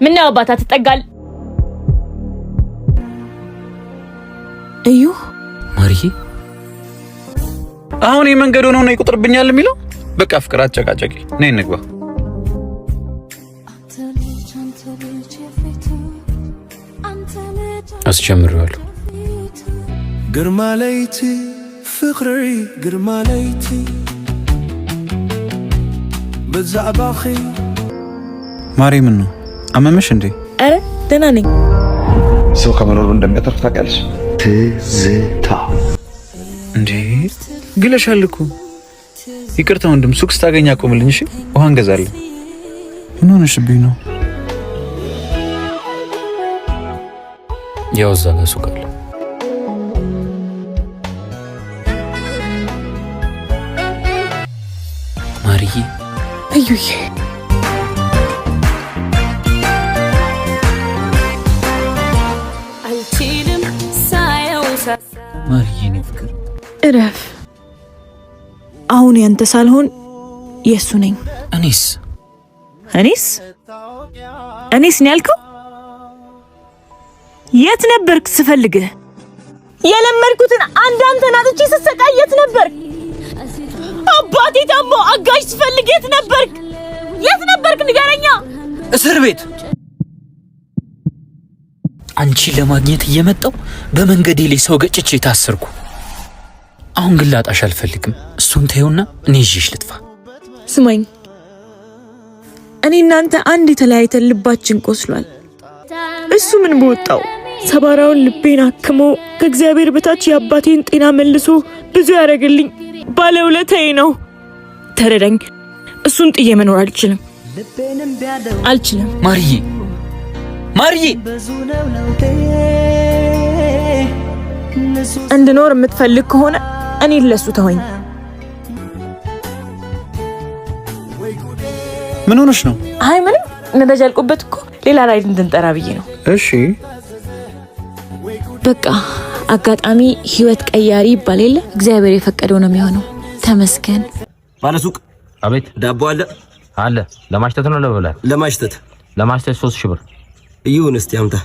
ምን ነው አባታ ተጠጋል እዩ ማርዬ አሁን የመንገድ ሆኖ ነው ይቆጥርብኛል የሚለው በቃ ፍቅር አጨቃጨቂ ነይ እንግባ አስጀምረዋለሁ ግርማ ለይቲ ፍቅሪ ግርማ ለይቲ በዛባኺ ማሪ ምን ነው አመመሽ እንዴ አረ ደህና ነኝ ሰው ከመኖሩ እንደሚያተርፍ ታውቂያለሽ ትዝታ እንዴ ግለሻል እኮ ይቅርታ ወንድም ሱቅ ስታገኝ አቆምልኝ እሺ ውሃ እንገዛለን ምን ሆነሽብኝ ነው ያው እዛ ጋር ሱቅ አለ ማርዬ እዩዬ አልችልም ሳየው ማርዬ ነው ፍቅር እረፍ አሁን ያንተ ሳልሆን የሱ ነኝ እኔስ ነው ያልከው የት ነበርክ ስፈልግህ የለመድኩትን አንዳንተን አጥቼ ስሰቃይ የት ነበርክ አባቴ ታሞ አጋሽ ስፈልግ የት ነበርክ ንገረኛ እስር ቤት አንቺ ለማግኘት እየመጣው በመንገዴ ላይ ሰው ገጭቼ ታሰርኩ አሁን ግን ላጣሽ አልፈልግም እሱን ተይውና እኔ ይዤሽ ልጥፋ ስማኝ እኔ እናንተ አንድ የተለያይተን ልባችን ቆስሏል እሱ ምን በወጣው ሰባራውን ልቤን አክሞ ከእግዚአብሔር በታች የአባቴን ጤና መልሶ ብዙ ያደርግልኝ ባለውለታዬ ነው ተረዳኝ እሱን ጥዬ መኖር አልችልም ማርዬ እንድኖር የምትፈልግ ከሆነ እኔ ለሱ ተወኝ ምን ሆነሽ ነው አይ ምንም ነዳጅ አልቆበት እኮ ሌላ ራይድ እንድንጠራ ብዬ ነው እሺ በቃ አጋጣሚ ህይወት ቀያሪ ይባል የለ እግዚአብሔር የፈቀደው ነው የሚሆነው ተመስገን ባለሱቅ አቤት ዳቦ አለ ለማሽተት ነው ለበላል ለማሽተት 3000 ብር ይሁን እስቲ አምጣ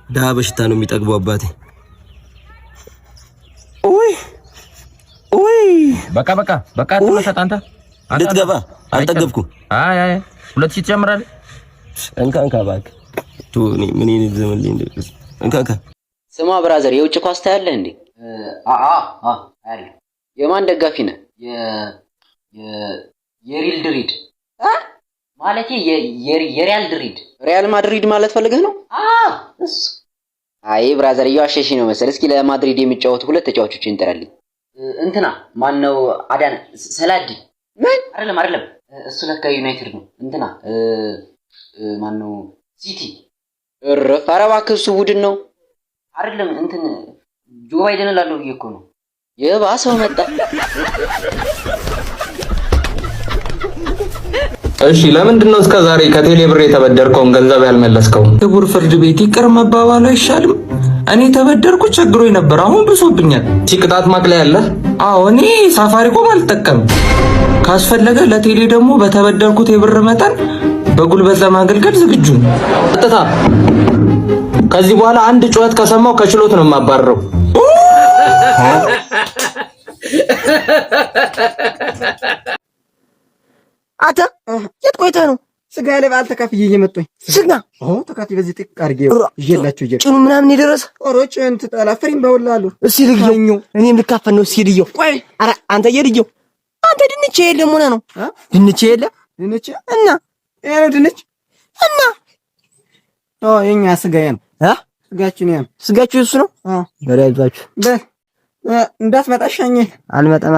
ዳ በሽታ ነው የሚጠግበው አባቴ ኦይ በቃ ተመሰጥ አንተ ልትገባ አልጠገብኩ አይ 2000 ትጨምራለህ እንካ ባክ ቱኒ ምን ይዘምልኝ እንካ ስማ ብራዘር የውጭ ኳስ ታያለህ እንዴ አለ የማን ደጋፊ ነህ የሪል ድሪድ ማለት የሪያል ድሪድ ሪያል ማድሪድ ማለት ፈልገህ ነው እሱ አይ ብራዘር ያሸሺ ነው መሰል እስኪ ለማድሪድ የሚጫወቱ ሁለት ተጫዋቾችን እንጠራልኝ እንትና ማን ነው አዳን ሰላዲ ምን አይደለም እሱ ለካ ዩናይትድ ነው እንትና ማን ነው ሲቲ እረፋራባክ እሱ ቡድን ነው አይደለም እንትን ጆ ባይደን ላለው እኮ ነው የባሰው መጣ እሺ ለምንድነው እስከ ዛሬ ከቴሌ ብር የተበደርከውን ገንዘብ ያልመለስከው ክቡር ፍርድ ቤት ይቅር መባባሉ አይሻልም እኔ ተበደርኩ ቸግሮኝ ነበር አሁን ብሶብኛል ሲቅጣት ማቅለያ አለ አዎ እኔ ሳፋሪኮም አልጠቀም ካስፈለገ ለቴሌ ደግሞ በተበደርኩት የብር መጠን በጉልበት ለማገልገል ዝግጁ ነኝ አጥታ ከዚህ በኋላ አንድ ጩኸት ከሰማው ከችሎት ነው የማባረረው አታ የት ቆይተህ ነው ስጋ ለባል ተካፍዬ እየመጣኝ ስጋ ተካፍዬ በዚህ ጥቅ አድርጌ ይዤላችሁ ጭኑ ምናምን ይደረስ ኦሮጭ እንት ጠላ ፍሪም በውላሉ እሺ ልግኘው እኔም ልካፈል ነው ሲድየው ቆይ አረ አንተ የድየው አንተ ድንች የለም ሆነ ነው ድንች የለ ድንች እና ይሄ ድንች እና የኛ ስጋዬ ነው ስጋችሁ እሱ ነው በላይባችሁ እንዳትመጣሻኝ አልመጣም